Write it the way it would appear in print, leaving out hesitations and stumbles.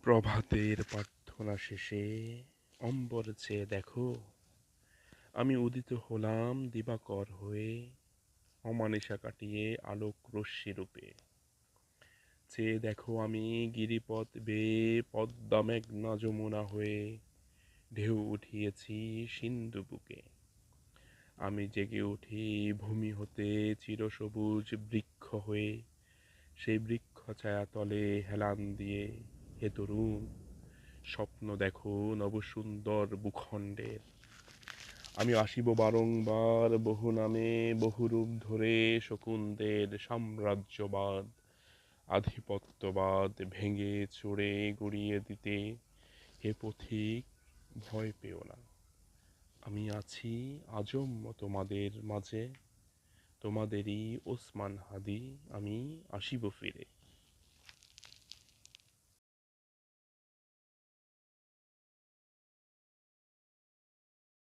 প্রভাতের প্রার্থনা শেষে অম্বর চেয়ে দেখো, আমি উদিত হলাম দিবাকর হয়ে, অমানিসা কাটিয়ে আলোক রশ্মি রূপে। চেয়ে দেখো আমি গিরিপথ বেয়ে পদ্মা মেঘনা যমুনা হয়ে ঢেউ উঠিয়েছি সিন্ধু বুকে। আমি জেগে উঠি ভূমি হতে চিরসবুজ বৃক্ষ হয়ে, সেই বৃক্ষ ছায়া তলে হেলান দিয়ে, হে তরুণ, স্বপ্ন দেখো নবসুন্দর ভূখণ্ডের। আমি আসিব বারংবার বহু নামে বহু রূপ ধরে, শকুনদের সাম্রাজ্যবাদ আধিপত্যবাদ ভেঙে চড়ে গড়িয়ে দিতে। হে পথিক, ভয় পেও না, আমি আছি আজন্ম তোমাদের মাঝে, তোমাদেরই ওসমান হাদি, আমি আসিব ফিরে।